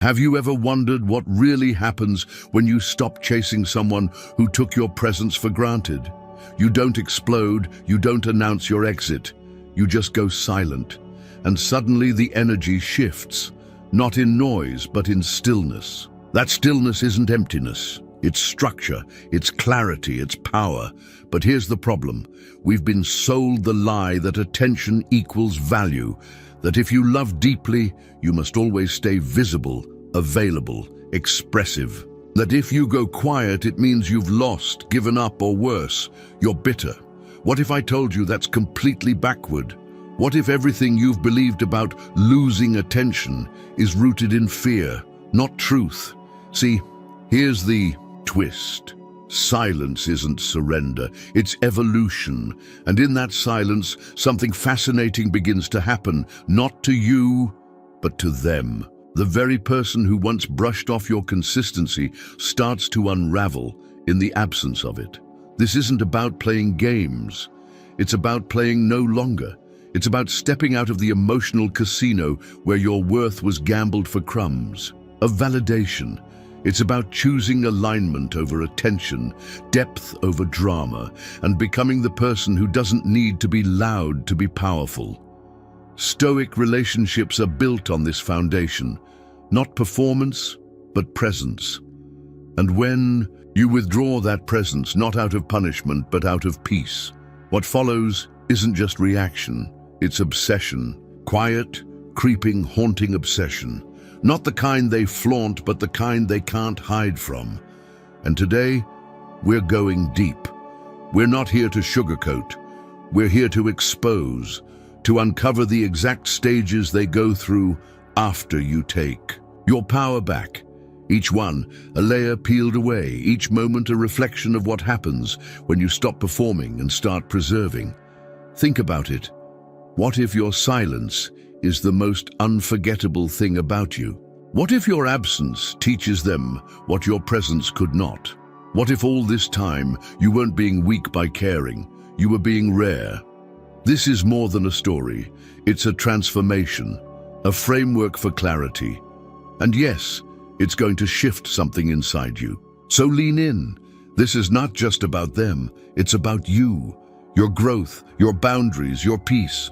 Have you ever wondered what really happens when you stop chasing someone who took your presence for granted? You don't explode, you don't announce your exit. You just go silent. And suddenly the energy shifts, not in noise, but in stillness. That stillness isn't emptiness. It's structure, it's clarity, it's power. But here's the problem. We've been sold the lie that attention equals value, that if you love deeply, you must always stay visible, available, expressive. That if you go quiet, it means you've lost, given up, or worse, you're bitter. What if I told you that's completely backward? What if everything you've believed about losing attention is rooted in fear, not truth? See, here's the twist. Silence isn't surrender, it's evolution. And in that silence, something fascinating begins to happen, not to you, but to them. The very person who once brushed off your consistency starts to unravel in the absence of it. This isn't about playing games. It's about playing no longer. It's about stepping out of the emotional casino where your worth was gambled for crumbs, of validation. It's about choosing alignment over attention, depth over drama, and becoming the person who doesn't need to be loud to be powerful. Stoic relationships are built on this foundation, not performance, but presence. And when you withdraw that presence, not out of punishment, but out of peace, what follows isn't just reaction, it's obsession. Quiet, creeping, haunting obsession. Not the kind they flaunt, but the kind they can't hide from. And today, we're going deep. We're not here to sugarcoat. We're here to expose, to uncover the exact stages they go through after you take your power back. Each one, a layer peeled away, each moment a reflection of what happens when you stop performing and start preserving. Think about it. What if your silence is the most unforgettable thing about you? What if your absence teaches them what your presence could not? What if all this time you weren't being weak by caring, you were being rare? This is more than a story. It's a transformation, a framework for clarity. And yes, it's going to shift something inside you. So lean in. This is not just about them, it's about you, your growth, your boundaries, your peace.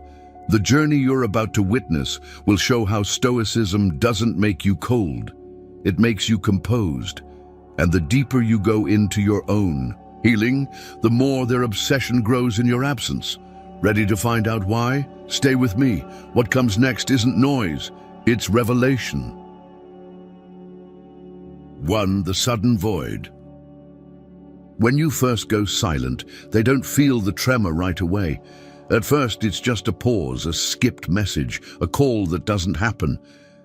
The journey you're about to witness will show how Stoicism doesn't make you cold. It makes you composed. And the deeper you go into your own healing, the more their obsession grows in your absence. Ready to find out why? Stay with me. What comes next isn't noise, it's revelation. 1. The sudden void. When you first go silent, they don't feel the tremor right away. At first, it's just a pause, a skipped message, a call that doesn't happen.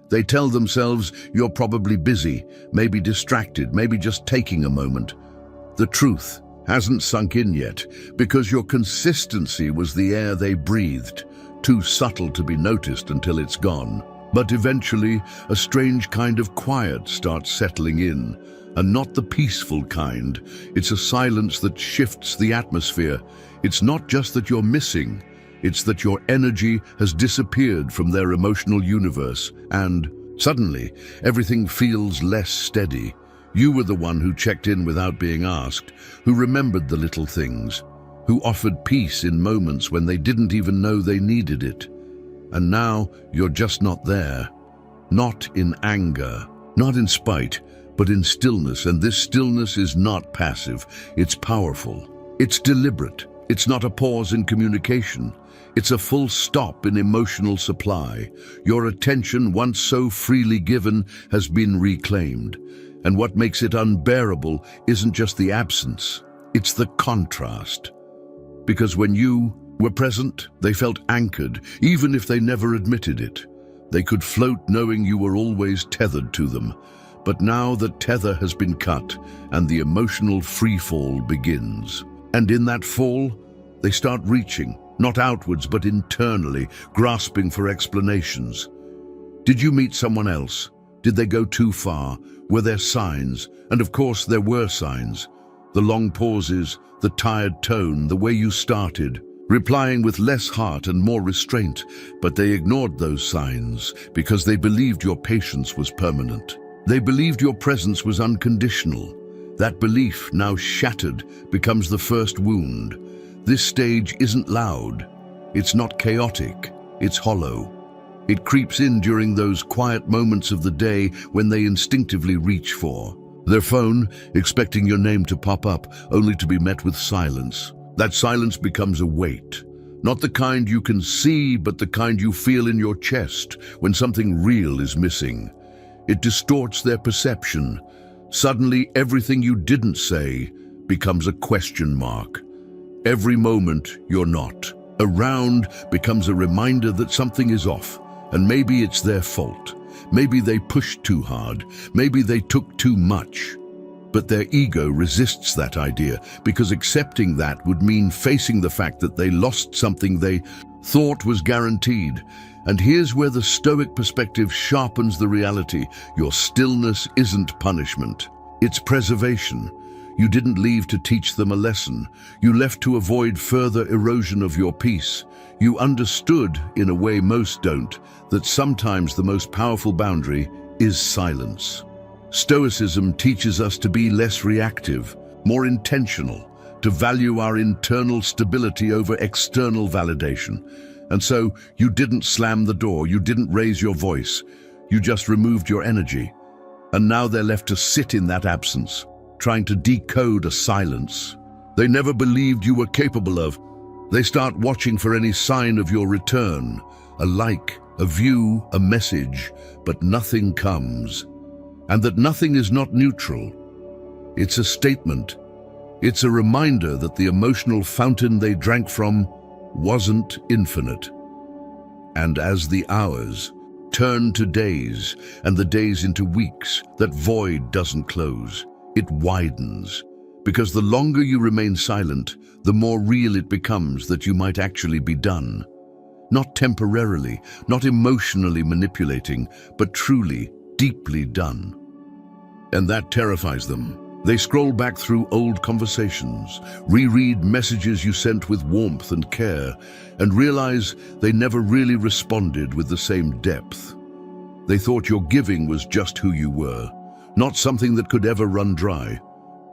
They tell themselves you're probably busy, maybe distracted, maybe just taking a moment. The truth hasn't sunk in yet, because your consistency was the air they breathed, too subtle to be noticed until it's gone. But eventually, a strange kind of quiet starts settling in, and not the peaceful kind. It's a silence that shifts the atmosphere. It's not just that you're missing, it's that your energy has disappeared from their emotional universe, and suddenly, everything feels less steady. You were the one who checked in without being asked, who remembered the little things, who offered peace in moments when they didn't even know they needed it. And now, you're just not there. Not in anger, not in spite, but in stillness, and this stillness is not passive, it's powerful. It's deliberate. It's not a pause in communication. It's a full stop in emotional supply. Your attention, once so freely given, has been reclaimed. And what makes it unbearable isn't just the absence, it's the contrast. Because when you were present, they felt anchored, even if they never admitted it. They could float knowing you were always tethered to them. But now the tether has been cut, and the emotional freefall begins. And in that fall, they start reaching, not outwards but internally, grasping for explanations. Did you meet someone else? Did they go too far? Were there signs? And of course there were signs. The long pauses, the tired tone, the way you started. replying with less heart and more restraint, but they ignored those signs because they believed your patience was permanent. They believed your presence was unconditional. That belief, now shattered, becomes the first wound. This stage isn't loud. It's not chaotic. It's hollow. It creeps in during those quiet moments of the day when they instinctively reach for their phone, expecting your name to pop up, only to be met with silence. That silence becomes a weight. Not the kind you can see, but the kind you feel in your chest when something real is missing. It distorts their perception. Suddenly, everything you didn't say becomes a question mark. Every moment you're not around becomes a reminder that something is off, and maybe it's their fault. Maybe they pushed too hard. Maybe they took too much. But their ego resists that idea because accepting that would mean facing the fact that they lost something they thought was guaranteed. And here's where the Stoic perspective sharpens the reality. Your stillness isn't punishment. It's preservation. You didn't leave to teach them a lesson. You left to avoid further erosion of your peace. You understood, in a way most don't, that sometimes the most powerful boundary is silence. Stoicism teaches us to be less reactive, more intentional, to value our internal stability over external validation. And so, you didn't slam the door, you didn't raise your voice, you just removed your energy. And now they're left to sit in that absence, trying to decode a silence they never believed you were capable of. They start watching for any sign of your return, a like, a view, a message, but nothing comes. And that nothing is not neutral. It's a statement. It's a reminder that the emotional fountain they drank from wasn't infinite. And as the hours turn to days, and the days into weeks, that void doesn't close. It widens. Because the longer you remain silent, the more real it becomes that you might actually be done. Not temporarily, not emotionally manipulating, but truly, deeply done. And that terrifies them. They scroll back through old conversations, reread messages you sent with warmth and care, and realize they never really responded with the same depth. They thought your giving was just who you were, not something that could ever run dry.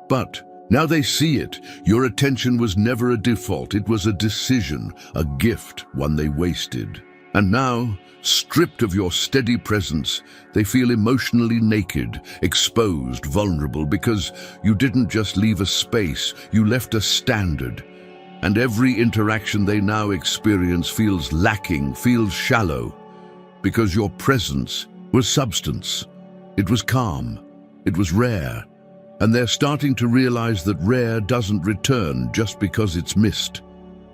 But now they see it. Your attention was never a default. It was a decision, a gift, one they wasted. And now, stripped of your steady presence, they feel emotionally naked, exposed, vulnerable, because you didn't just leave a space, you left a standard. And every interaction they now experience feels lacking, feels shallow, because your presence was substance. It was calm. It was rare. And they're starting to realize that rare doesn't return just because it's missed.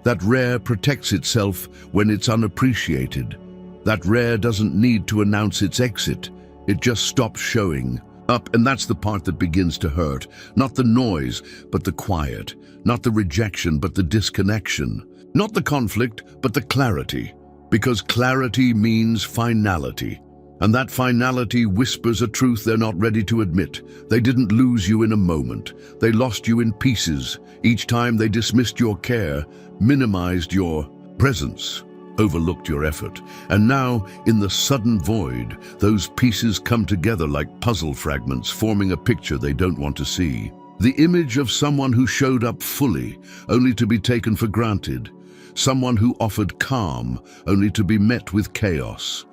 That rare protects itself when it's unappreciated. That rare doesn't need to announce its exit. It just stops showing up, and that's the part that begins to hurt. Not the noise, but the quiet. Not the rejection, but the disconnection. Not the conflict, but the clarity. Because clarity means finality. And that finality whispers a truth they're not ready to admit. They didn't lose you in a moment. They lost you in pieces. Each time they dismissed your care, minimized your presence, overlooked your effort. And now, in the sudden void, those pieces come together like puzzle fragments, forming a picture they don't want to see. The image of someone who showed up fully, only to be taken for granted. Someone who offered calm, only to be met with chaos.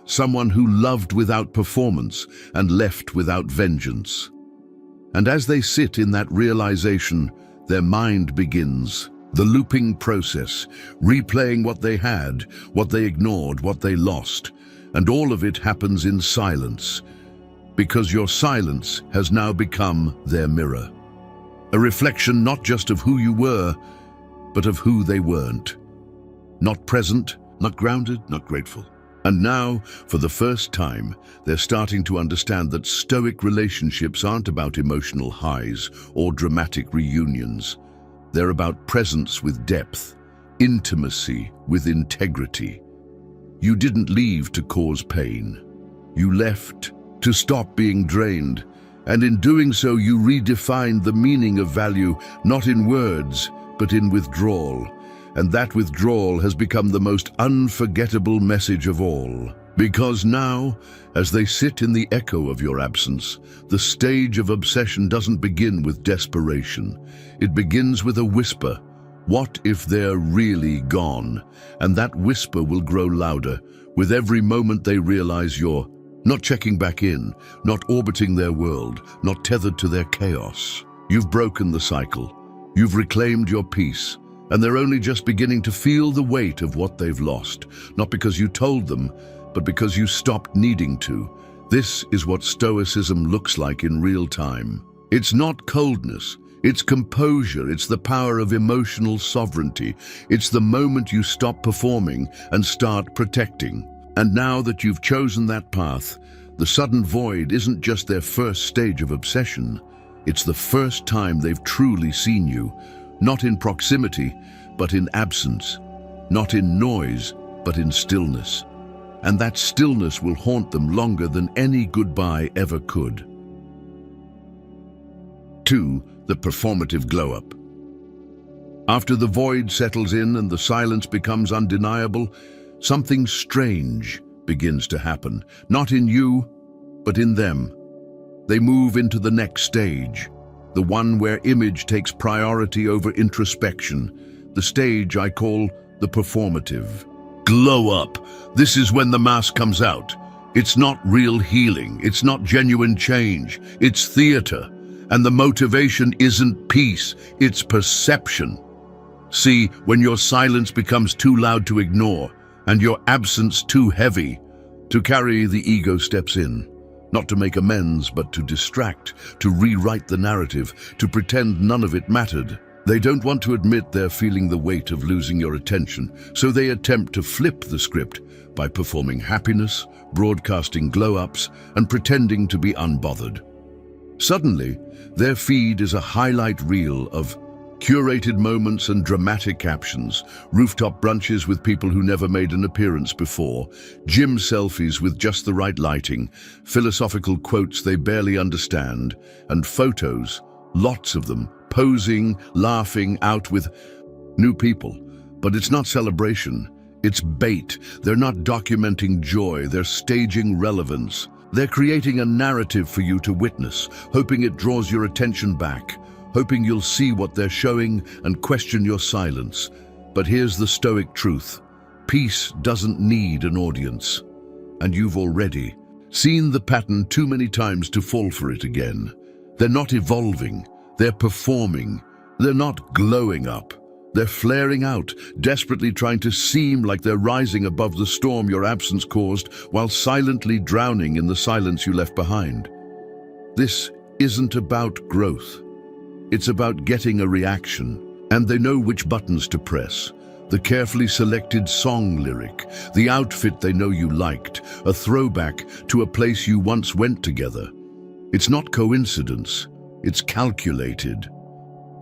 Someone who loved without performance and left without vengeance. And as they sit in that realization, their mind begins the looping process, replaying what they had, what they ignored, what they lost. And all of it happens in silence, because your silence has now become their mirror. A reflection not just of who you were, but of who they weren't. Not present, not grounded, not grateful. And now, for the first time, they're starting to understand that Stoic relationships aren't about emotional highs or dramatic reunions. They're about presence with depth, intimacy with integrity. You didn't leave to cause pain. You left to stop being drained. And in doing so, you redefined the meaning of value, not in words, but in withdrawal. And that withdrawal has become the most unforgettable message of all. Because now, as they sit in the echo of your absence, the stage of obsession doesn't begin with desperation. It begins with a whisper. What if they're really gone? And that whisper will grow louder with every moment they realize you're not checking back in, not orbiting their world, not tethered to their chaos. You've broken the cycle. You've reclaimed your peace. And they're only just beginning to feel the weight of what they've lost, not because you told them, but because you stopped needing to. This is what Stoicism looks like in real time. It's not coldness, it's composure, it's the power of emotional sovereignty. It's the moment you stop performing and start protecting. And now that you've chosen that path, the sudden void isn't just their first stage of obsession. It's the first time they've truly seen you, not in proximity, but in absence, not in noise, but in stillness. And that stillness will haunt them longer than any goodbye ever could. 2. The performative glow-up. After the void settles in and the silence becomes undeniable, something strange begins to happen, not in you, but in them. They move into the next stage, the one where image takes priority over introspection, the stage I call the performative. Glow up. This is when the mask comes out. It's not real healing. It's not genuine change. It's theater. And the motivation isn't peace. It's perception. See, when your silence becomes too loud to ignore and your absence too heavy to carry, the ego steps in. Not to make amends, but to distract, to rewrite the narrative, to pretend none of it mattered. They don't want to admit they're feeling the weight of losing your attention, so they attempt to flip the script by performing happiness, broadcasting glow-ups, and pretending to be unbothered. Suddenly, their feed is a highlight reel of curated moments and dramatic captions, rooftop brunches with people who never made an appearance before, gym selfies with just the right lighting, philosophical quotes they barely understand, and photos, lots of them, posing, laughing, out with new people. But it's not celebration, it's bait. They're not documenting joy, they're staging relevance. They're creating a narrative for you to witness, hoping it draws your attention back, hoping you'll see what they're showing and question your silence. But here's the Stoic truth. Peace doesn't need an audience. And you've already seen the pattern too many times to fall for it again. They're not evolving. They're performing. They're not glowing up. They're flaring out, desperately trying to seem like they're rising above the storm your absence caused, while silently drowning in the silence you left behind. This isn't about growth. It's about getting a reaction, and they know which buttons to press. The carefully selected song lyric, the outfit they know you liked, a throwback to a place you once went together. It's not coincidence, it's calculated.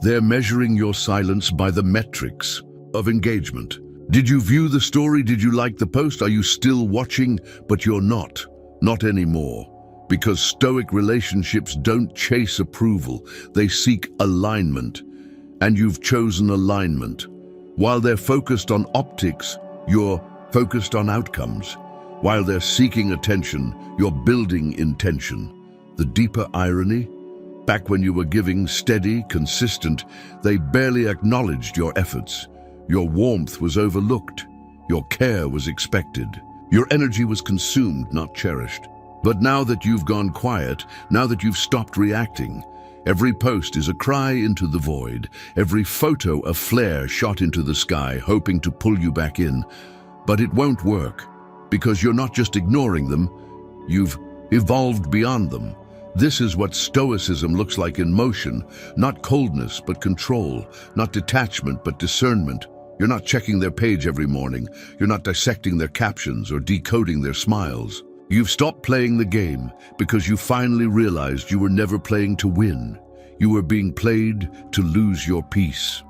They're measuring your silence by the metrics of engagement. Did you view the story? Did you like the post? Are you still watching? But you're not. Not anymore. Because Stoic relationships don't chase approval. They seek alignment. And you've chosen alignment. While they're focused on optics, you're focused on outcomes. While they're seeking attention, you're building intention. The deeper irony? Back when you were giving, steady, consistent, they barely acknowledged your efforts. Your warmth was overlooked. Your care was expected. Your energy was consumed, not cherished. But now that you've gone quiet, now that you've stopped reacting, every post is a cry into the void, every photo a flare shot into the sky, hoping to pull you back in. But it won't work, because you're not just ignoring them, you've evolved beyond them. This is what Stoicism looks like in motion, not coldness but control, not detachment but discernment. You're not checking their page every morning. You're not dissecting their captions or decoding their smiles. You've stopped playing the game because you finally realized you were never playing to win. You were being played to lose your peace.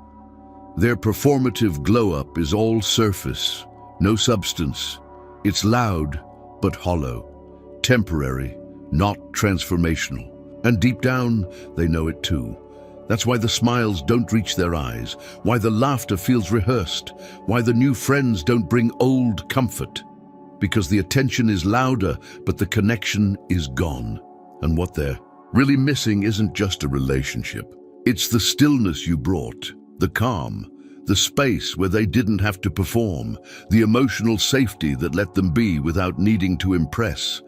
Their performative glow-up is all surface, no substance. It's loud but hollow, temporary, not transformational. And deep down, they know it too. That's why the smiles don't reach their eyes, why the laughter feels rehearsed, why the new friends don't bring old comfort. Because the attention is louder, but the connection is gone. And what they're really missing isn't just a relationship. It's the stillness you brought, the calm, the space where they didn't have to perform, the emotional safety that let them be without needing to impress.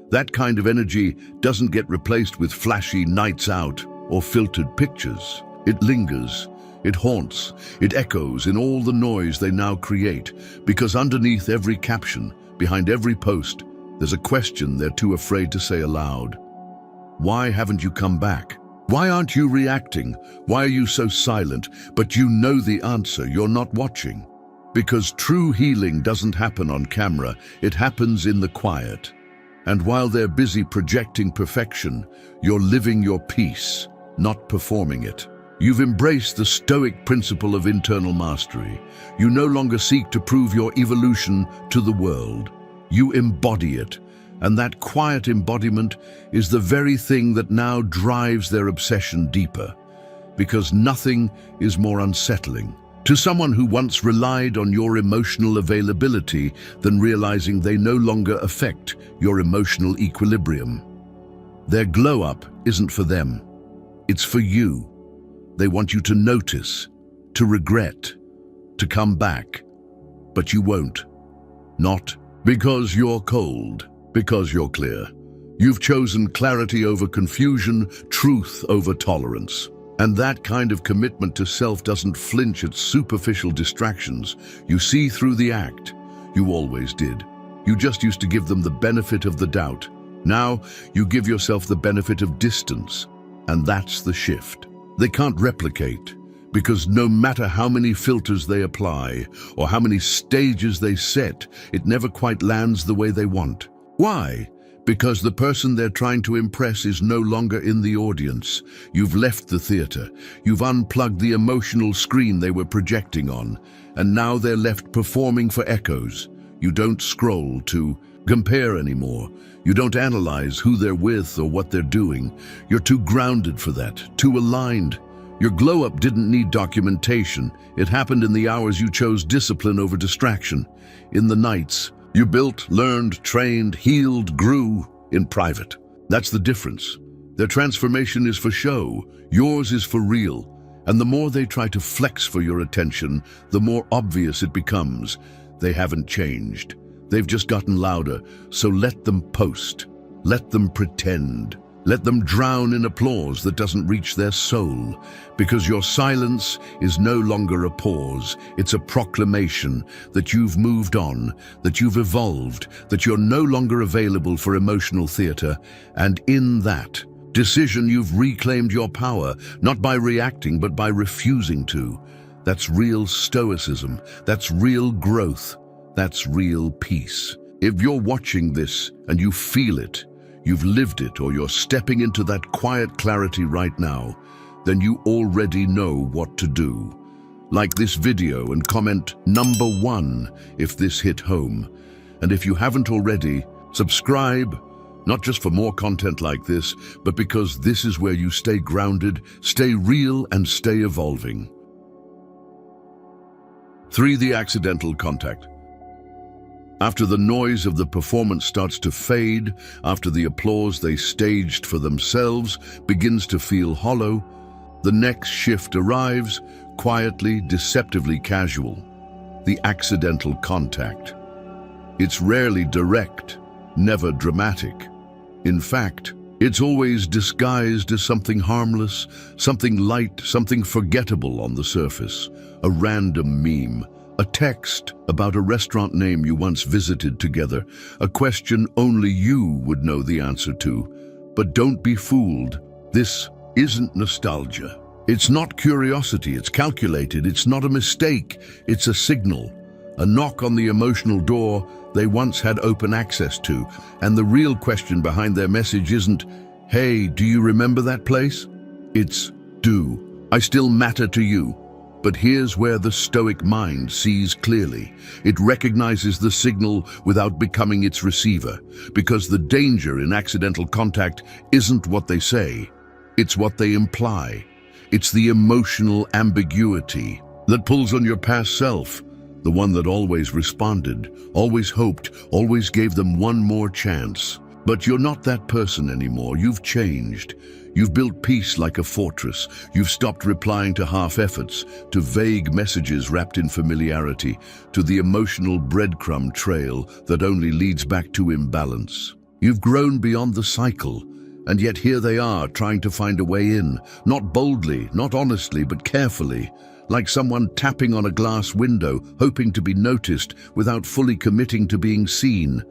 That kind of energy doesn't get replaced with flashy nights out or filtered pictures. It lingers, it haunts, it echoes in all the noise they now create, because underneath every caption, behind every post, there's a question they're too afraid to say aloud. Why haven't you come back? Why aren't you reacting? Why are you so silent? But you know the answer, you're not watching. Because true healing doesn't happen on camera, it happens in the quiet. And while they're busy projecting perfection, you're living your peace, not performing it. You've embraced the Stoic principle of internal mastery. You no longer seek to prove your evolution to the world. You embody it. And that quiet embodiment is the very thing that now drives their obsession deeper. Because nothing is more unsettling to someone who once relied on your emotional availability than realizing they no longer affect your emotional equilibrium. Their glow-up isn't for them. It's for you. They want you to notice, to regret, to come back. But you won't. Not because you're cold, because you're clear. You've chosen clarity over confusion, truth over tolerance. And that kind of commitment to self doesn't flinch at superficial distractions. You see through the act. You always did. You just used to give them the benefit of the doubt. Now you give yourself the benefit of distance. And that's the shift. They can't replicate, because no matter how many filters they apply or how many stages they set, it never quite lands the way they want. Why? Because the person they're trying to impress is no longer in the audience. You've left the theater. You've unplugged the emotional screen they were projecting on, and now they're left performing for echoes. You don't scroll to compare anymore. You don't analyze who they're with or what they're doing. You're too grounded for that, too aligned. Your glow-up didn't need documentation. It happened in the hours you chose discipline over distraction. In the nights, you built, learned, trained, healed, grew in private. That's the difference. Their transformation is for show. Yours is for real. And the more they try to flex for your attention, the more obvious it becomes. They haven't changed. They've just gotten louder. So let them post. Let them pretend. Let them drown in applause that doesn't reach their soul. Because your silence is no longer a pause. It's a proclamation that you've moved on, that you've evolved, that you're no longer available for emotional theater. And in that decision, you've reclaimed your power, not by reacting, but by refusing to. That's real stoicism. That's real growth. That's real peace. If you're watching this and you feel it, you've lived it, or you're stepping into that quiet clarity right now, then you already know what to do. Like this video and comment number 1 if this hit home. And if you haven't already, subscribe, not just for more content like this, but because this is where you stay grounded, stay real, and stay evolving. 3. The accidental contact. After the noise of the performance starts to fade, after the applause they staged for themselves begins to feel hollow, the next shift arrives, quietly, deceptively casual. The accidental contact. It's rarely direct, never dramatic. In fact, it's always disguised as something harmless, something light, something forgettable on the surface. A random meme. A text about a restaurant name you once visited together, a question only you would know the answer to. But don't be fooled. This isn't nostalgia. It's not curiosity. It's calculated. It's not a mistake. It's a signal, a knock on the emotional door they once had open access to. And the real question behind their message isn't, "Hey, do you remember that place?" It's, "Do I still matter to you?" But here's where the Stoic mind sees clearly. It recognizes the signal without becoming its receiver, because the danger in accidental contact isn't what they say, it's what they imply. It's the emotional ambiguity that pulls on your past self, the one that always responded, always hoped, always gave them one more chance. But you're not that person anymore. You've changed. You've built peace like a fortress. You've stopped replying to half-efforts, to vague messages wrapped in familiarity, to the emotional breadcrumb trail that only leads back to imbalance. You've grown beyond the cycle, and yet here they are trying to find a way in, not boldly, not honestly, but carefully, like someone tapping on a glass window, hoping to be noticed without fully committing to being seen.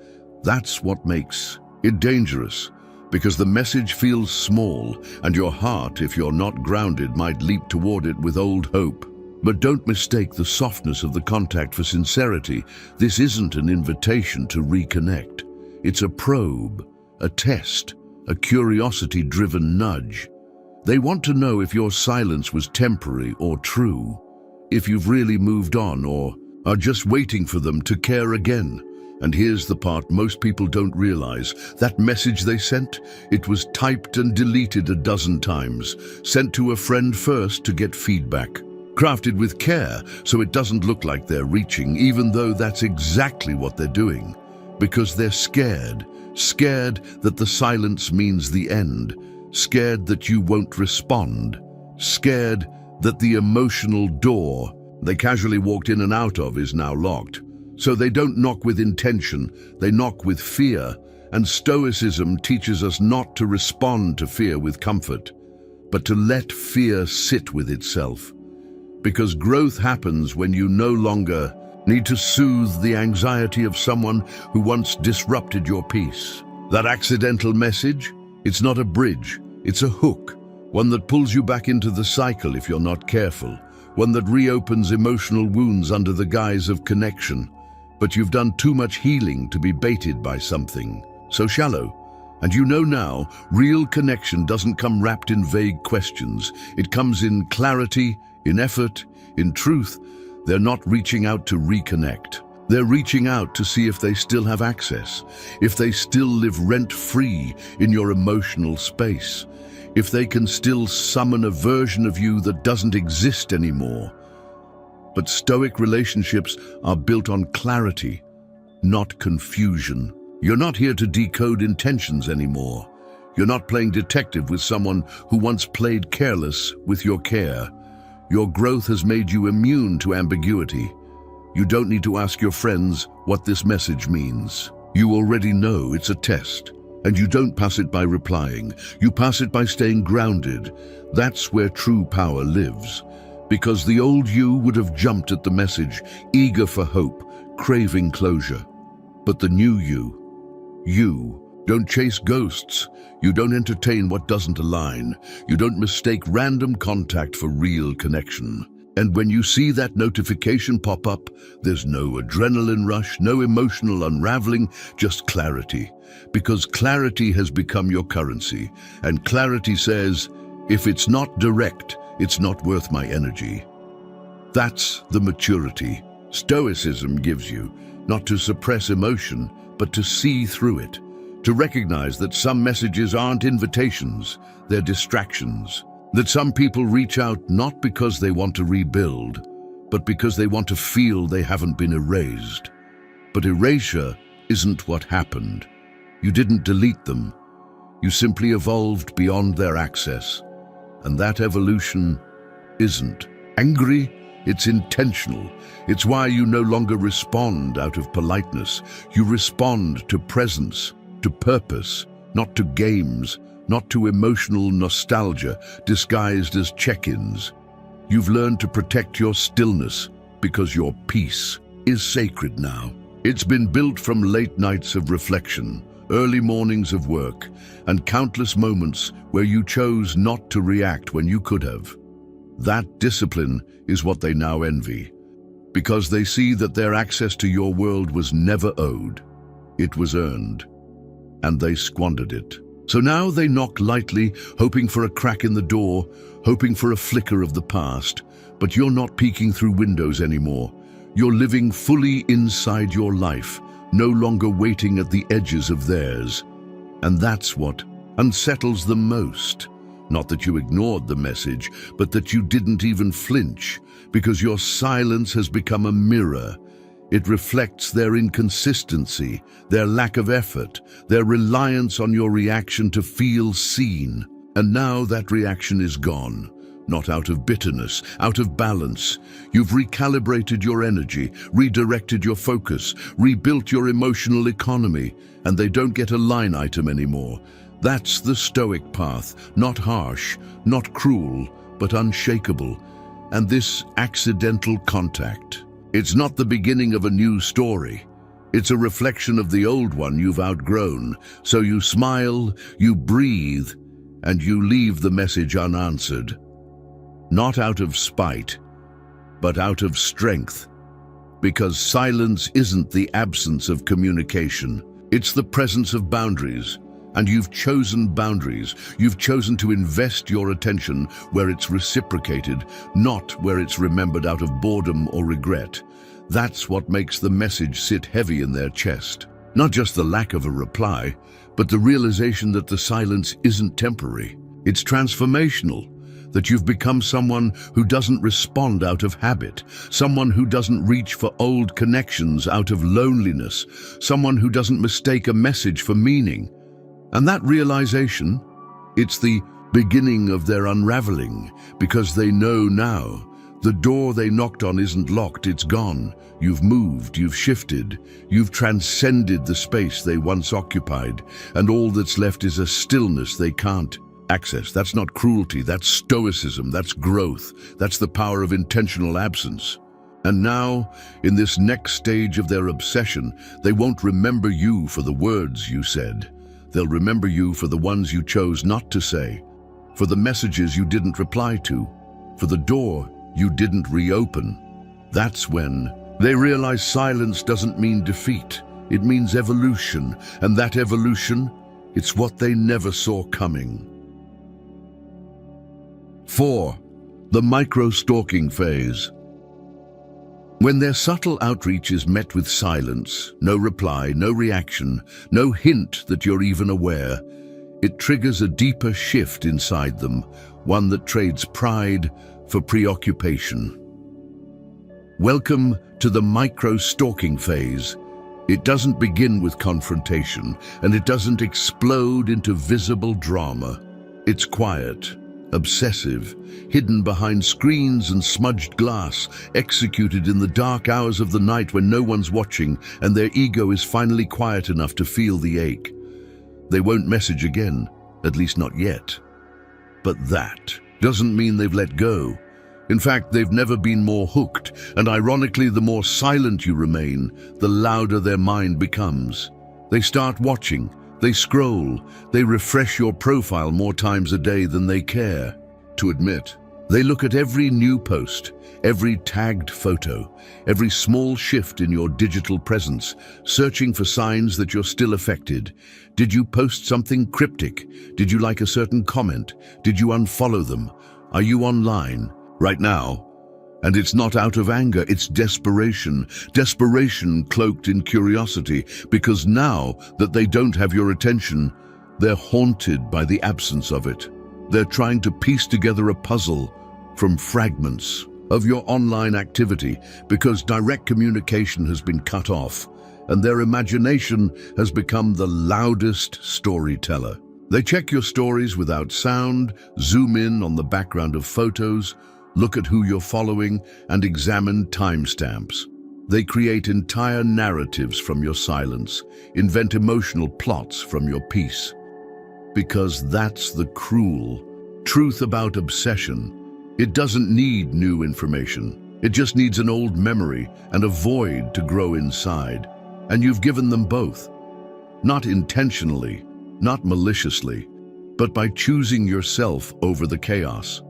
That's what makes it dangerous, because the message feels small, and your heart, if you're not grounded, might leap toward it with old hope. But don't mistake the softness of the contact for sincerity. This isn't an invitation to reconnect. It's a probe, a test, a curiosity-driven nudge. They want to know if your silence was temporary or true, if you've really moved on or are just waiting for them to care again. And here's the part most people don't realize. That message they sent, it was typed and deleted a dozen times, sent to a friend first to get feedback, crafted with care so it doesn't look like they're reaching, even though that's exactly what they're doing. Because they're scared that the silence means the end, scared that you won't respond, scared that the emotional door they casually walked in and out of is now locked. So they don't knock with intention, they knock with fear. And Stoicism teaches us not to respond to fear with comfort, but to let fear sit with itself. Because growth happens when you no longer need to soothe the anxiety of someone who once disrupted your peace. That accidental message, it's not a bridge, it's a hook, one that pulls you back into the cycle if you're not careful, one that reopens emotional wounds under the guise of connection. But you've done too much healing to be baited by something so shallow. And you know now, real connection doesn't come wrapped in vague questions. It comes in clarity, in effort, in truth. They're not reaching out to reconnect. They're reaching out to see if they still have access, if they still live rent-free in your emotional space, if they can still summon a version of you that doesn't exist anymore. But Stoic relationships are built on clarity, not confusion. You're not here to decode intentions anymore. You're not playing detective with someone who once played careless with your care. Your growth has made you immune to ambiguity. You don't need to ask your friends what this message means. You already know it's a test, and you don't pass it by replying. You pass it by staying grounded. That's where true power lives. Because the old you would have jumped at the message, eager for hope, craving closure. But the new you don't chase ghosts. You don't entertain what doesn't align. You don't mistake random contact for real connection. And when you see that notification pop up, there's no adrenaline rush, no emotional unraveling, just clarity. Because clarity has become your currency. And clarity says, if it's not direct, it's not worth my energy. That's the maturity Stoicism gives you, not to suppress emotion, but to see through it, to recognize that some messages aren't invitations, they're distractions, that some people reach out not because they want to rebuild, but because they want to feel they haven't been erased. But erasure isn't what happened. You didn't delete them. You simply evolved beyond their access. And that evolution isn't angry, it's intentional. It's why you no longer respond out of politeness. You respond to presence, to purpose, not to games, not to emotional nostalgia disguised as check-ins. You've learned to protect your stillness because your peace is sacred now. It's been built from late nights of reflection, early mornings of work, and countless moments where you chose not to react when you could have. That discipline is what they now envy, because they see that their access to your world was never owed. It was earned, and they squandered it. So now they knock lightly, hoping for a crack in the door, hoping for a flicker of the past. But you're not peeking through windows anymore. You're living fully inside your life, no longer waiting at the edges of theirs. And that's what unsettles them most. Not that you ignored the message, but that you didn't even flinch, because your silence has become a mirror. It reflects their inconsistency, their lack of effort, their reliance on your reaction to feel seen. And now that reaction is gone. Not out of bitterness, out of balance. You've recalibrated your energy, redirected your focus, rebuilt your emotional economy, and they don't get a line item anymore. That's the Stoic path, not harsh, not cruel, but unshakable. And this accidental contact, it's not the beginning of a new story. It's a reflection of the old one you've outgrown. So you smile, you breathe, and you leave the message unanswered. Not out of spite, but out of strength. Because silence isn't the absence of communication. It's the presence of boundaries. And you've chosen boundaries. You've chosen to invest your attention where it's reciprocated, not where it's remembered out of boredom or regret. That's what makes the message sit heavy in their chest. Not just the lack of a reply, but the realization that the silence isn't temporary. It's transformational. That you've become someone who doesn't respond out of habit, someone who doesn't reach for old connections out of loneliness, someone who doesn't mistake a message for meaning. And that realization, it's the beginning of their unraveling, because they know now the door they knocked on isn't locked, it's gone. You've moved, you've shifted, you've transcended the space they once occupied, and all that's left is a stillness they can't access. That's not cruelty, that's stoicism, that's growth, that's the power of intentional absence. And now, in this next stage of their obsession, they won't remember you for the words you said. They'll remember you for the ones you chose not to say, for the messages you didn't reply to, for the door you didn't reopen. That's when they realize silence doesn't mean defeat, it means evolution, and that evolution, it's what they never saw coming. 4. The micro-stalking phase. When their subtle outreach is met with silence, no reply, no reaction, no hint that you're even aware, it triggers a deeper shift inside them, one that trades pride for preoccupation. Welcome to the micro-stalking phase. It doesn't begin with confrontation, and it doesn't explode into visible drama. It's quiet, obsessive, hidden behind screens and smudged glass, executed in the dark hours of the night when no one's watching and their ego is finally quiet enough to feel the ache. They won't message again, at least not yet. But that doesn't mean they've let go. In fact, they've never been more hooked, and ironically, the more silent you remain, the louder their mind becomes. They start watching, they scroll, they refresh your profile more times a day than they care to admit. They look at every new post, every tagged photo, every small shift in your digital presence, searching for signs that you're still affected. Did you post something cryptic? Did you like a certain comment? Did you unfollow them? Are you online right now? And it's not out of anger, it's desperation. Desperation cloaked in curiosity, because now that they don't have your attention, they're haunted by the absence of it. They're trying to piece together a puzzle from fragments of your online activity, because direct communication has been cut off, and their imagination has become the loudest storyteller. They check your stories without sound, zoom in on the background of photos, look at who you're following, and examine timestamps. They create entire narratives from your silence, invent emotional plots from your peace. Because that's the cruel truth about obsession. It doesn't need new information. It just needs an old memory and a void to grow inside. And you've given them both. Not intentionally, not maliciously, but by choosing yourself over the chaos.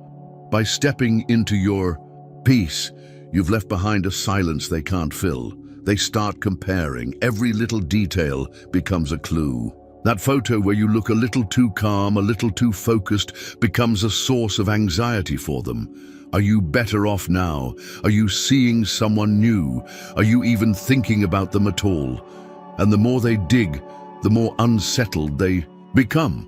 By stepping into your peace, you've left behind a silence they can't fill. They start comparing. Every little detail becomes a clue. That photo where you look a little too calm, a little too focused, becomes a source of anxiety for them. Are you better off now? Are you seeing someone new? Are you even thinking about them at all? And the more they dig, the more unsettled they become.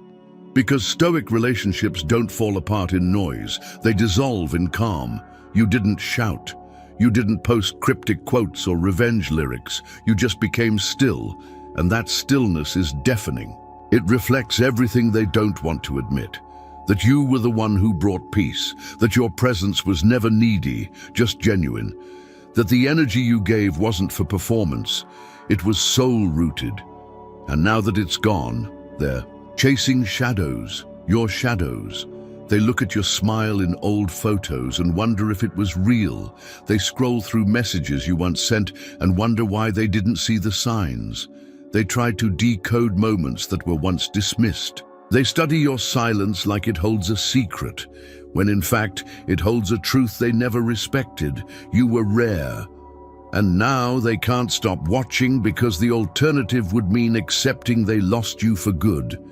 Because Stoic relationships don't fall apart in noise, they dissolve in calm. You didn't shout. You didn't post cryptic quotes or revenge lyrics. You just became still, and that stillness is deafening. It reflects everything they don't want to admit. That you were the one who brought peace, that your presence was never needy, just genuine. That the energy you gave wasn't for performance, it was soul-rooted. And now that it's gone, they're chasing shadows, your shadows. They look at your smile in old photos and wonder if it was real. They scroll through messages you once sent and wonder why they didn't see the signs. They try to decode moments that were once dismissed. They study your silence like it holds a secret, when in fact it holds a truth they never respected. You were rare. And now they can't stop watching because the alternative would mean accepting they lost you for good.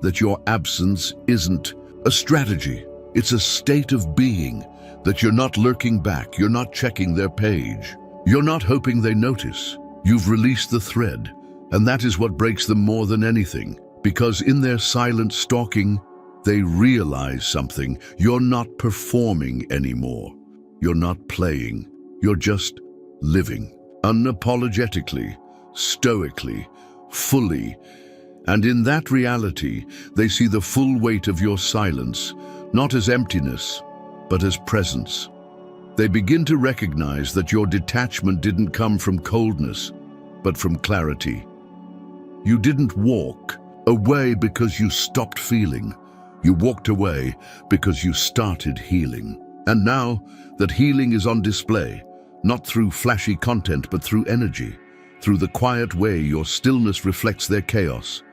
That your absence isn't a strategy, it's a state of being. That you're not lurking back, you're not checking their page. You're not hoping they notice. You've released the thread, and that is what breaks them more than anything. Because in their silent stalking, they realize something. You're not performing anymore. You're not playing. You're just living. Unapologetically, stoically, fully. And in that reality, they see the full weight of your silence, not as emptiness, but as presence. They begin to recognize that your detachment didn't come from coldness, but from clarity. You didn't walk away because you stopped feeling. You walked away because you started healing. And now that healing is on display, not through flashy content, but through energy, through the quiet way your stillness reflects their chaos,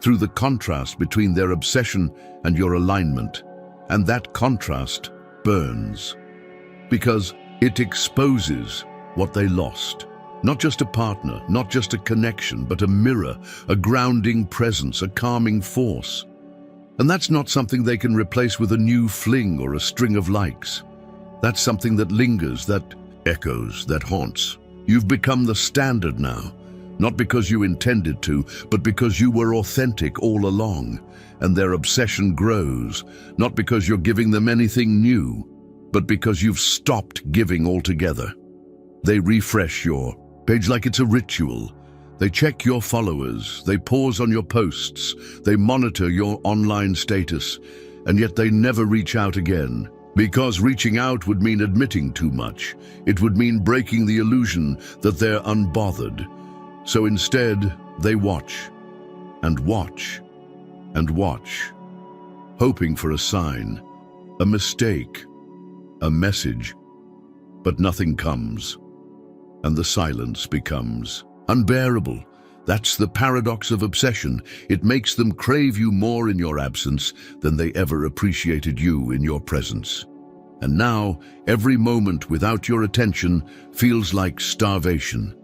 through the contrast between their obsession and your alignment. And that contrast burns, because it exposes what they lost. Not just a partner, not just a connection, but a mirror, a grounding presence, a calming force. And that's not something they can replace with a new fling or a string of likes. That's something that lingers, that echoes, that haunts. You've become the standard now, not because you intended to, but because you were authentic all along. And their obsession grows, not because you're giving them anything new, but because you've stopped giving altogether. They refresh your page like it's a ritual. They check your followers, they pause on your posts, they monitor your online status, and yet they never reach out again. Because reaching out would mean admitting too much. It would mean breaking the illusion that they're unbothered. So instead, they watch, and watch, and watch, hoping for a sign, a mistake, a message. But nothing comes. And the silence becomes unbearable. That's the paradox of obsession. It makes them crave you more in your absence than they ever appreciated you in your presence. And now, every moment without your attention feels like starvation.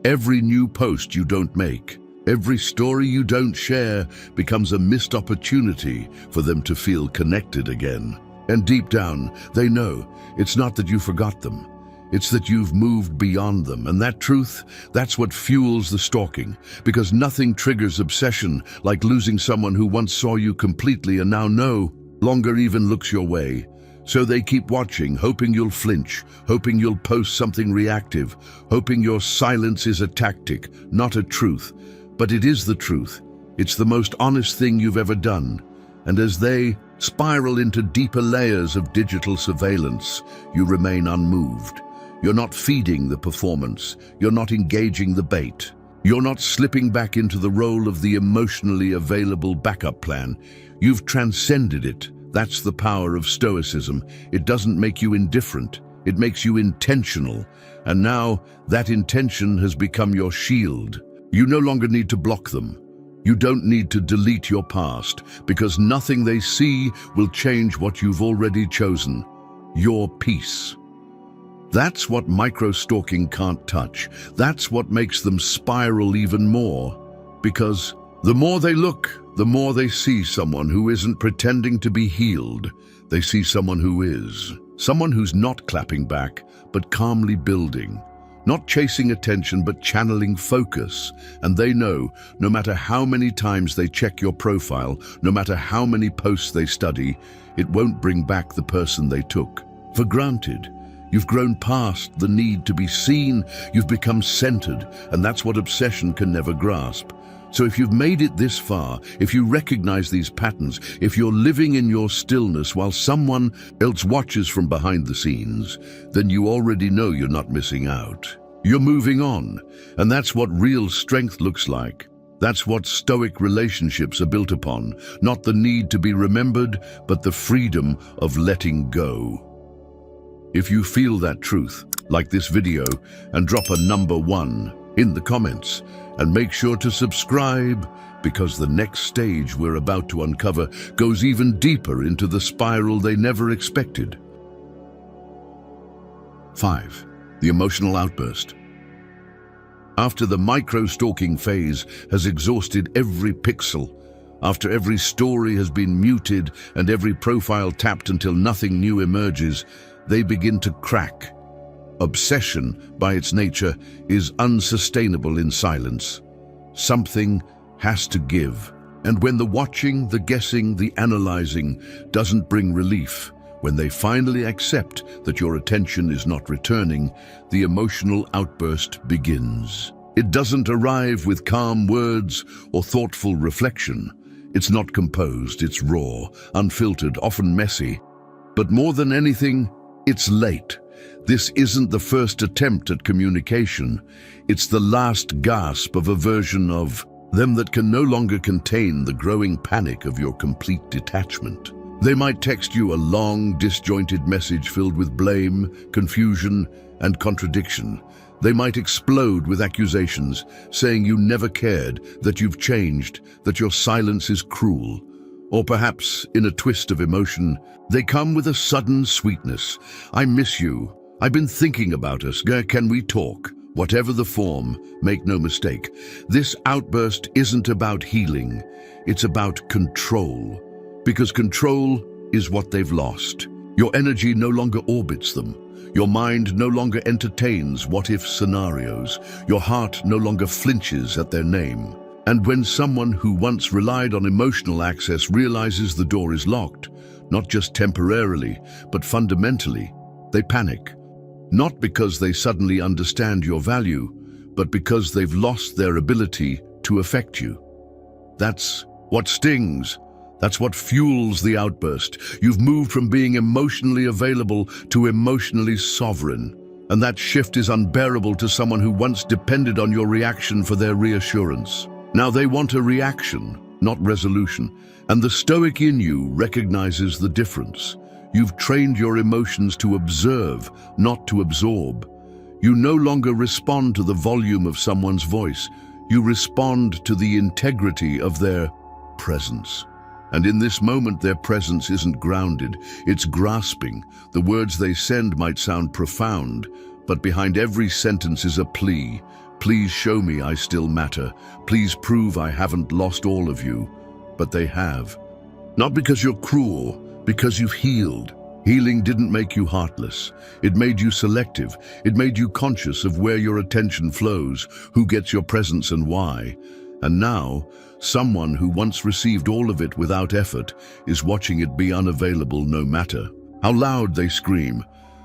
Every new post you don't make, every story you don't share becomes a missed opportunity for them to feel connected again. And deep down, they know it's not that you forgot them. It's that you've moved beyond them, and that truth, that's what fuels the stalking, because nothing triggers obsession like losing someone who once saw you completely and now no longer even looks your way. So they keep watching, hoping you'll flinch, hoping you'll post something reactive, hoping your silence is a tactic, not a truth. But it is the truth. It's the most honest thing you've ever done. And as they spiral into deeper layers of digital surveillance, you remain unmoved. You're not feeding the performance. You're not engaging the bait. You're not slipping back into the role of the emotionally available backup plan. You've transcended it. That's the power of Stoicism. It doesn't make you indifferent. It makes you intentional. And now that intention has become your shield. You no longer need to block them. You don't need to delete your past, because nothing they see will change what you've already chosen: your peace. That's what micro-stalking can't touch. That's what makes them spiral even more. Because the more they look, the more they see someone who isn't pretending to be healed. They see someone who is. Someone who's not clapping back, but calmly building. Not chasing attention, but channeling focus. And they know, no matter how many times they check your profile, no matter how many posts they study, it won't bring back the person they took for granted. You've grown past the need to be seen, you've become centered, and that's what obsession can never grasp. So if you've made it this far, if you recognize these patterns, if you're living in your stillness while someone else watches from behind the scenes, then you already know you're not missing out. You're moving on, and that's what real strength looks like. That's what Stoic relationships are built upon, not the need to be remembered, but the freedom of letting go. If you feel that truth, like this video and drop a number 1 in the comments, and make sure to subscribe, because the next stage we're about to uncover goes even deeper into the spiral they never expected. 5. The emotional outburst. After the micro-stalking phase has exhausted every pixel, after every story has been muted and every profile tapped until nothing new emerges, they begin to crack. Obsession, by its nature, is unsustainable in silence. Something has to give. And when the watching, the guessing, the analyzing doesn't bring relief, when they finally accept that your attention is not returning, the emotional outburst begins. It doesn't arrive with calm words or thoughtful reflection. It's not composed, it's raw, unfiltered, often messy. But more than anything, it's late. This isn't the first attempt at communication. It's the last gasp of a version of them that can no longer contain the growing panic of your complete detachment. They might text you a long, disjointed message filled with blame, confusion, and contradiction. They might explode with accusations, saying you never cared, that you've changed, that your silence is cruel. Or perhaps, in a twist of emotion, they come with a sudden sweetness. I miss you. I've been thinking about us. Can we talk? Whatever the form, make no mistake, this outburst isn't about healing. It's about control. Because control is what they've lost. Your energy no longer orbits them. Your mind no longer entertains what-if scenarios. Your heart no longer flinches at their name. And when someone who once relied on emotional access realizes the door is locked, not just temporarily, but fundamentally, they panic. Not because they suddenly understand your value, but because they've lost their ability to affect you. That's what stings. That's what fuels the outburst. You've moved from being emotionally available to emotionally sovereign. And that shift is unbearable to someone who once depended on your reaction for their reassurance. Now they want a reaction, not resolution. And the Stoic in you recognizes the difference. You've trained your emotions to observe, not to absorb. You no longer respond to the volume of someone's voice. You respond to the integrity of their presence. And in this moment, their presence isn't grounded, it's grasping. The words they send might sound profound, but behind every sentence is a plea. Please show me I still matter. Please prove I haven't lost all of you. But they have. Not because you're cruel, because you've healed. Healing didn't make you heartless. It made you selective. It made you conscious of where your attention flows, who gets your presence and why. And now, someone who once received all of it without effort is watching it be unavailable no matter how loud they scream.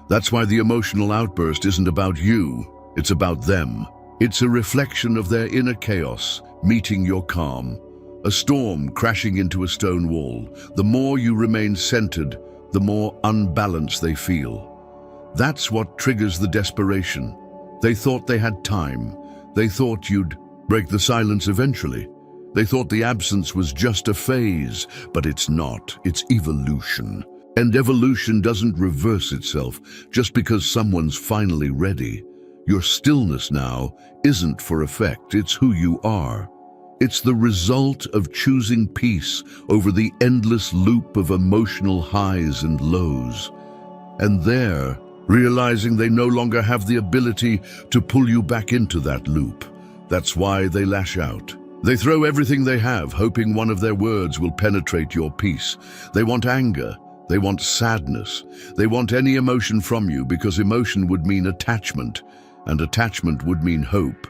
That's why the emotional outburst isn't about you, it's about them. It's a reflection of their inner chaos meeting your calm. A storm crashing into a stone wall. The more you remain centered, the more unbalanced they feel. That's what triggers the desperation. They thought they had time. They thought you'd break the silence eventually. They thought the absence was just a phase, but it's not. It's evolution. And evolution doesn't reverse itself just because someone's finally ready. Your stillness now isn't for effect, it's who you are. It's the result of choosing peace over the endless loop of emotional highs and lows. And there, realizing they no longer have the ability to pull you back into that loop. That's why they lash out. They throw everything they have, hoping one of their words will penetrate your peace. They want anger. They want sadness. They want any emotion from you because emotion would mean attachment. and attachment would mean hope.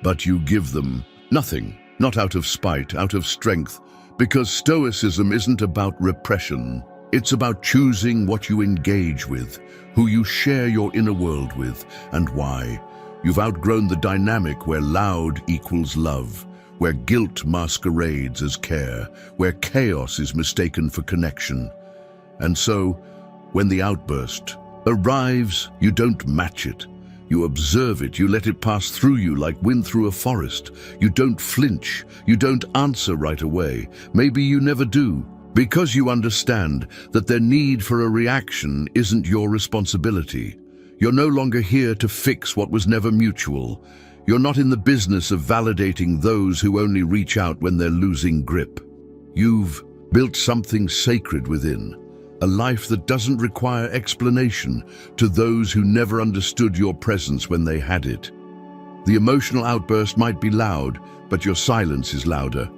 But you give them nothing, not out of spite, out of strength, because Stoicism isn't about repression. It's about choosing what you engage with, who you share your inner world with, and why. You've outgrown the dynamic where loud equals love, where guilt masquerades as care, where chaos is mistaken for connection. And so, when the outburst arrives, you don't match it. You observe it, you let it pass through you like wind through a forest. You don't flinch, you don't answer right away. Maybe you never do, because you understand that their need for a reaction isn't your responsibility. You're no longer here to fix what was never mutual. You're not in the business of validating those who only reach out when they're losing grip. You've built something sacred within, a life that doesn't require explanation to those who never understood your presence when they had it. The emotional outburst might be loud, but your silence is louder.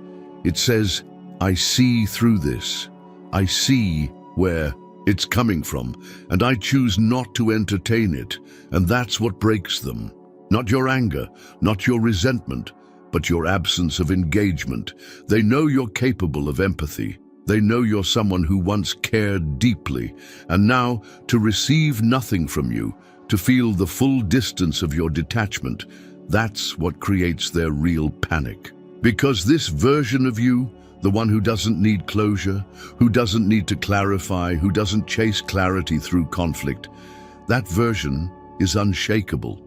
It says, I see through this. I see where it's coming from, and I choose not to entertain it, and that's what breaks them. Not your anger, not your resentment, but your absence of engagement. They know you're capable of empathy. They know you're someone who once cared deeply, and now to receive nothing from you, to feel the full distance of your detachment, that's what creates their real panic. Because this version of you, the one who doesn't need closure, who doesn't need to clarify, who doesn't chase clarity through conflict, that version is unshakable.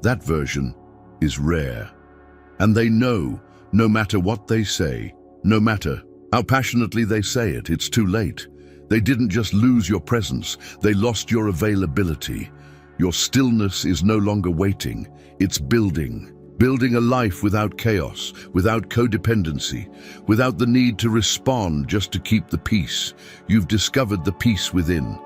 That version is rare. And they know, no matter what they say, no matter how passionately they say it, it's too late. They didn't just lose your presence, they lost your availability. Your stillness is no longer waiting, it's building. Building a life without chaos, without codependency, without the need to respond just to keep the peace. You've discovered the peace within.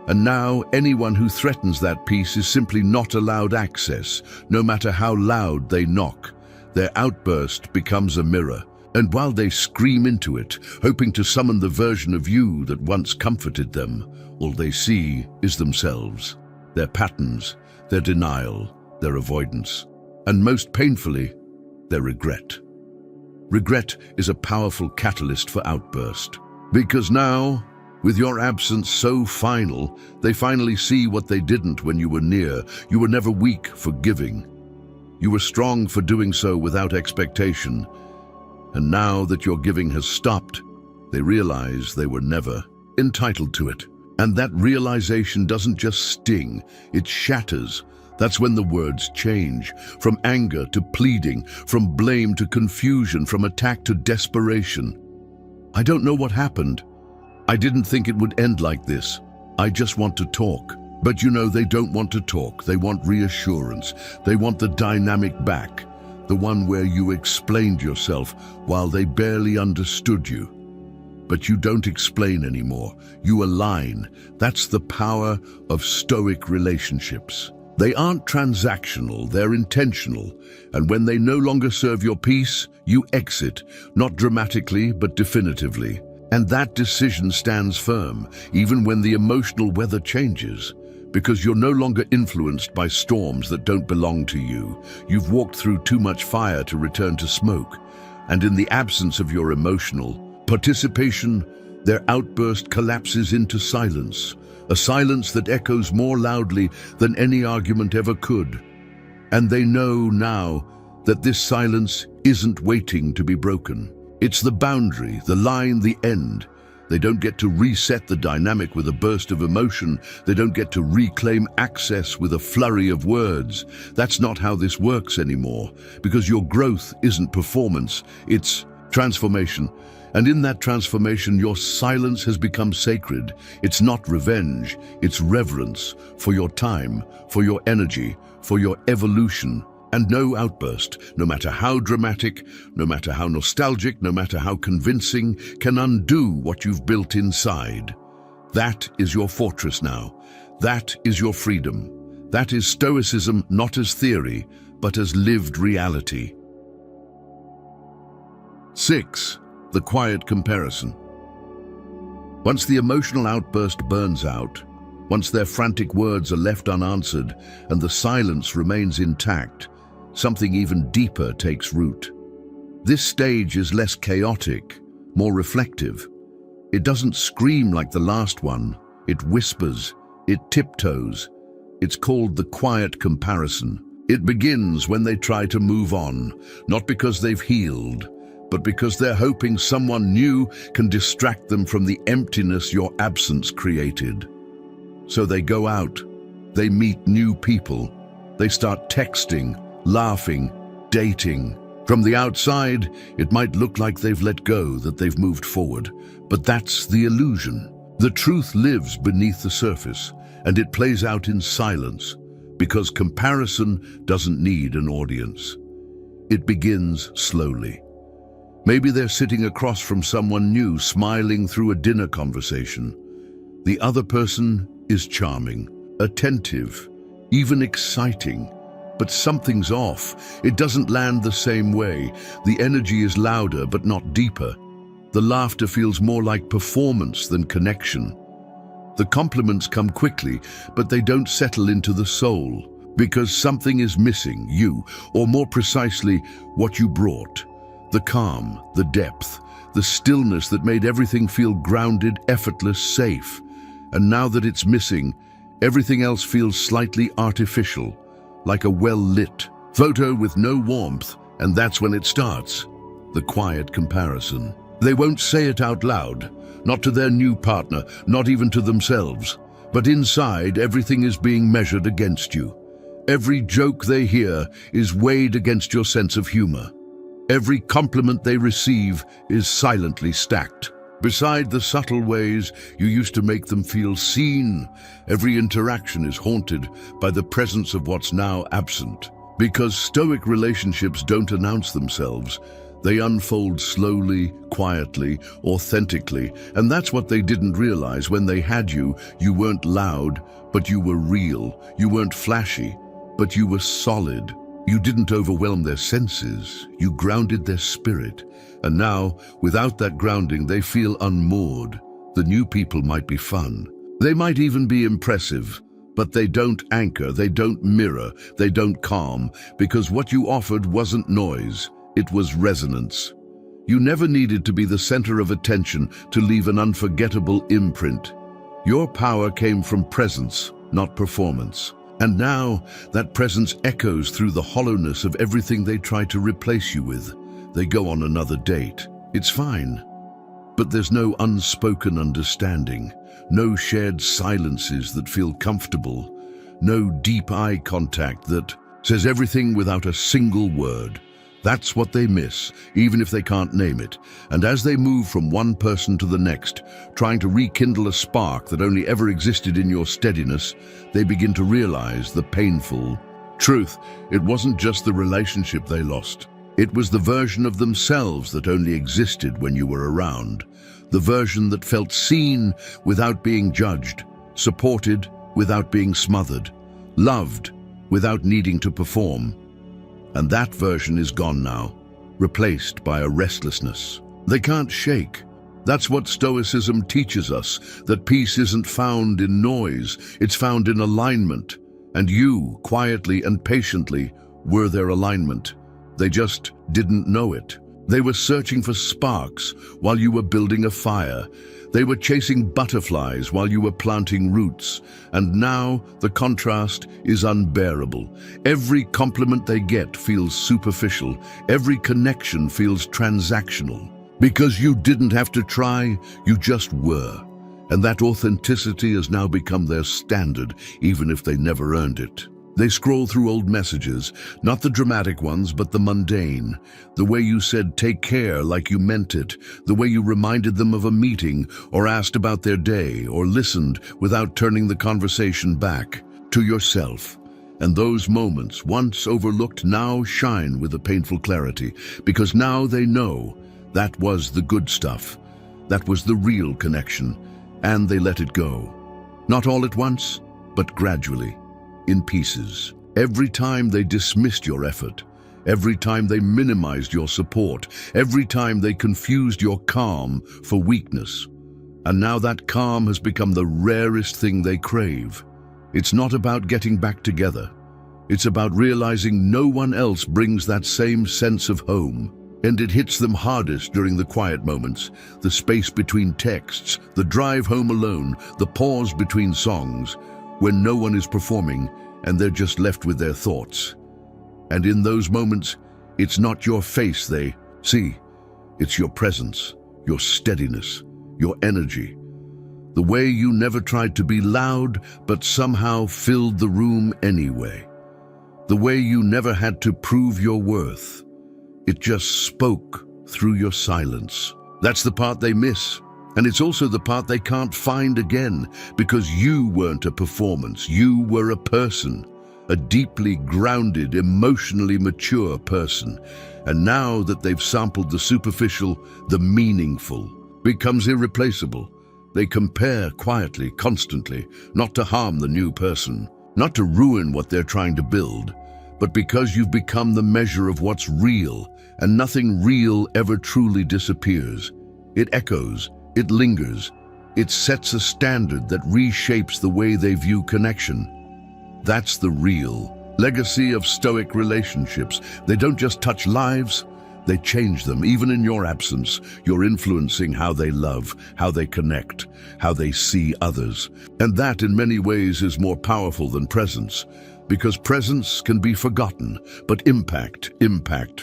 And now anyone who threatens that peace is simply not allowed access, no matter how loud they knock. Their outburst becomes a mirror. And while they scream into it, hoping to summon the version of you that once comforted them, all they see is themselves, their patterns, their denial, their avoidance, and most painfully, their regret. Regret is a powerful catalyst for outburst, because now, with your absence so final, they finally see what they didn't when you were near. You were never weak for giving. You were strong for doing so without expectation. And now that your giving has stopped, they realize they were never entitled to it. And that realization doesn't just sting, it shatters. That's when the words change, from anger to pleading, from blame to confusion, from attack to desperation. I don't know what happened. I didn't think it would end like this. I just want to talk. But you know, they don't want to talk. They want reassurance. They want the dynamic back. The one where you explained yourself while they barely understood you. But you don't explain anymore. You align. That's the power of Stoic relationships. They aren't transactional, they're intentional. And when they no longer serve your peace, you exit, not dramatically, but definitively. And that decision stands firm, even when the emotional weather changes. Because you're no longer influenced by storms that don't belong to you. You've walked through too much fire to return to smoke. And in the absence of your emotional participation, their outburst collapses into silence. A silence that echoes more loudly than any argument ever could. And they know now that this silence isn't waiting to be broken. It's the boundary, the line, the end. They don't get to reset the dynamic with a burst of emotion. They don't get to reclaim access with a flurry of words. That's not how this works anymore, because your growth isn't performance, it's transformation. And in that transformation, your silence has become sacred. It's not revenge, it's reverence for your time, for your energy, for your evolution. And no outburst, no matter how dramatic, no matter how nostalgic, no matter how convincing, can undo what you've built inside. That is your fortress now. That is your freedom. That is Stoicism, not as theory, but as lived reality. 6. The quiet comparison. Once the emotional outburst burns out, Once their frantic words are left unanswered and the silence remains intact, something even deeper takes root. This stage is less chaotic, more reflective. It doesn't scream like the last one. It whispers, it tiptoes. It's called the quiet comparison. It begins when they try to move on, not because they've healed, but because they're hoping someone new can distract them from the emptiness your absence created. So they go out, they meet new people, they start texting, laughing, dating. From the outside, it might look like they've let go, that they've moved forward, but that's the illusion. The truth lives beneath the surface, and it plays out in silence, because comparison doesn't need an audience. It begins slowly. Maybe they're sitting across from someone new, smiling through a dinner conversation. The other person is charming, attentive, even exciting. But something's off. It doesn't land the same way. The energy is louder but not deeper. The laughter feels more like performance than connection. The compliments come quickly, but they don't settle into the soul, because something is missing, you, or more precisely, what you brought. The calm, the depth, the stillness that made everything feel grounded, effortless, safe. And now that it's missing, everything else feels slightly artificial, like a well-lit photo with no warmth, and that's when it starts, the quiet comparison. They won't say it out loud, not to their new partner, not even to themselves, but inside everything is being measured against you. Every joke they hear is weighed against your sense of humor. Every compliment they receive is silently stacked. Beside the subtle ways you used to make them feel seen, every interaction is haunted by the presence of what's now absent. Because Stoic relationships don't announce themselves, they unfold slowly, quietly, authentically, and that's what they didn't realize when they had you. You weren't loud, but you were real. You weren't flashy, but you were solid. You didn't overwhelm their senses, you grounded their spirit. And now, without that grounding, they feel unmoored. The new people might be fun. They might even be impressive, but they don't anchor, they don't mirror, they don't calm, because what you offered wasn't noise, it was resonance. You never needed to be the center of attention to leave an unforgettable imprint. Your power came from presence, not performance. And now, that presence echoes through the hollowness of everything they try to replace you with. They go on another date. It's fine. But there's no unspoken understanding, no shared silences that feel comfortable, no deep eye contact that says everything without a single word. That's what they miss, even if they can't name it. And as they move from one person to the next, trying to rekindle a spark that only ever existed in your steadiness, they begin to realize the painful truth. It wasn't just the relationship they lost. It was the version of themselves that only existed when you were around. The version that felt seen without being judged, supported without being smothered, loved without needing to perform. And that version is gone now, replaced by a restlessness they can't shake. That's what Stoicism teaches us, that peace isn't found in noise, it's found in alignment. And you, quietly and patiently, were their alignment. They just didn't know it. They were searching for sparks while you were building a fire. They were chasing butterflies while you were planting roots. And now the contrast is unbearable. Every compliment they get feels superficial. Every connection feels transactional. Because you didn't have to try, you just were. And that authenticity has now become their standard, even if they never earned it. They scroll through old messages, not the dramatic ones, but the mundane. The way you said take care like you meant it, the way you reminded them of a meeting, or asked about their day, or listened without turning the conversation back to yourself. And those moments, once overlooked, now shine with a painful clarity, because now they know that was the good stuff. That was the real connection, and they let it go. Not all at once, but gradually. In pieces. Every time they dismissed your effort, every time they minimized your support, every time they confused your calm for weakness. And now that calm has become the rarest thing they crave. It's not about getting back together. It's about realizing no one else brings that same sense of home. And it hits them hardest during the quiet moments, the space between texts, the drive home alone, the pause between songs, when no one is performing and they're just left with their thoughts. And in those moments, it's not your face they see, it's your presence, your steadiness, your energy. The way you never tried to be loud, but somehow filled the room anyway. The way you never had to prove your worth. It just spoke through your silence. That's the part they miss. And it's also the part they can't find again, because you weren't a performance. You were a person, a deeply grounded, emotionally mature person. And now that they've sampled the superficial, the meaningful becomes irreplaceable. They compare quietly, constantly, not to harm the new person, not to ruin what they're trying to build, but because you've become the measure of what's real, and nothing real ever truly disappears. It echoes, it lingers, it sets a standard that reshapes the way they view connection. That's the real legacy of Stoic relationships. They don't just touch lives, they change them. Even in your absence, you're influencing how they love, how they connect, how they see others. And that, in many ways, is more powerful than presence. Because presence can be forgotten, but impact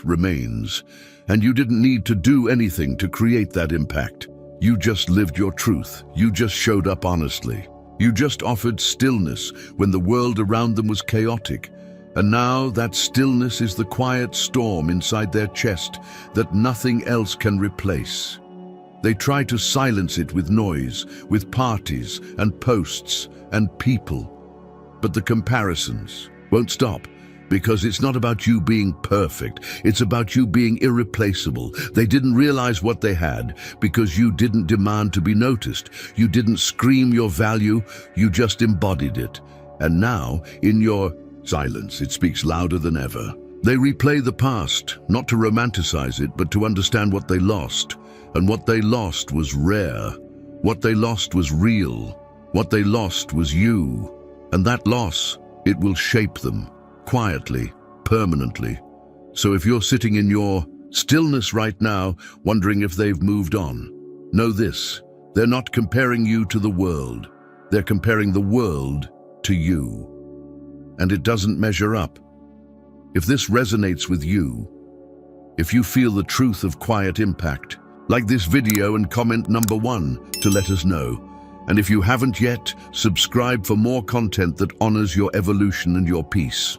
remains. And you didn't need to do anything to create that impact. You just lived your truth. You just showed up honestly. You just offered stillness when the world around them was chaotic. And now that stillness is the quiet storm inside their chest that nothing else can replace. They try to silence it with noise, with parties and posts and people. But the comparisons won't stop, because it's not about you being perfect. It's about you being irreplaceable. They didn't realize what they had because you didn't demand to be noticed. You didn't scream your value, you just embodied it. And now, in your silence, it speaks louder than ever. They replay the past, not to romanticize it, but to understand what they lost. And what they lost was rare. What they lost was real. What they lost was you. And that loss, it will shape them, quietly, permanently. So if you're sitting in your stillness right now, wondering if they've moved on, know this: they're not comparing you to the world. They're comparing the world to you. And it doesn't measure up. If this resonates with you, if you feel the truth of quiet impact, like this video and comment number 1 to let us know. And if you haven't yet, subscribe for more content that honors your evolution and your peace.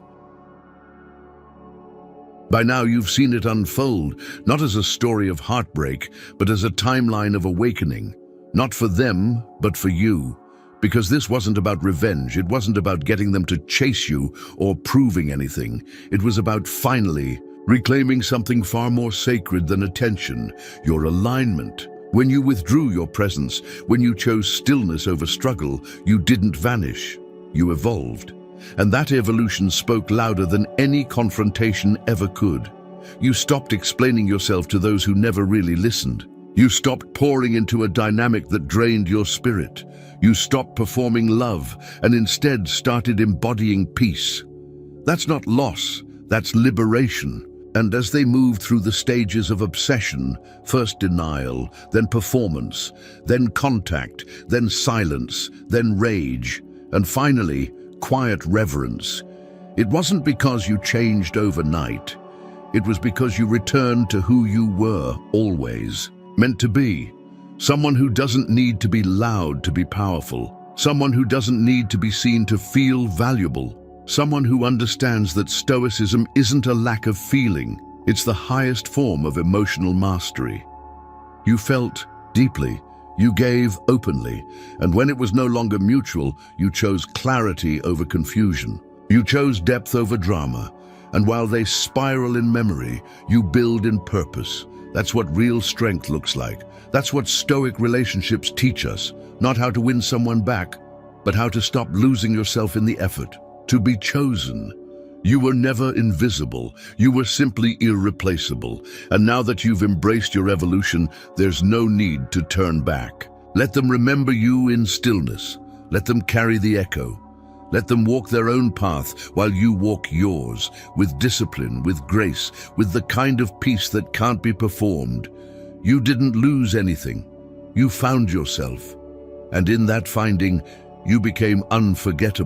By now you've seen it unfold, not as a story of heartbreak, but as a timeline of awakening. Not for them, but for you. Because this wasn't about revenge, it wasn't about getting them to chase you or proving anything. It was about finally reclaiming something far more sacred than attention, your alignment. When you withdrew your presence, when you chose stillness over struggle, you didn't vanish, you evolved. And that evolution spoke louder than any confrontation ever could. You stopped explaining yourself to those who never really listened. You stopped pouring into a dynamic that drained your spirit. You stopped performing love and instead started embodying peace. That's not loss, that's liberation. And as they moved through the stages of obsession, first denial, then performance, then contact, then silence, then rage, and finally, quiet reverence, it wasn't because you changed overnight. It was because you returned to who you were always meant to be. Someone who doesn't need to be loud to be powerful. Someone who doesn't need to be seen to feel valuable. Someone who understands that Stoicism isn't a lack of feeling, it's the highest form of emotional mastery. You felt deeply, you gave openly, and when it was no longer mutual, you chose clarity over confusion. You chose depth over drama, and while they spiral in memory, you build in purpose. That's what real strength looks like. That's what Stoic relationships teach us, not how to win someone back, but how to stop losing yourself in the effort. To be chosen. You were never invisible. You were simply irreplaceable. And now that you've embraced your evolution, there's no need to turn back. Let them remember you in stillness. Let them carry the echo. Let them walk their own path while you walk yours, with discipline, with grace, with the kind of peace that can't be performed. You didn't lose anything. You found yourself. And in that finding, you became unforgettable.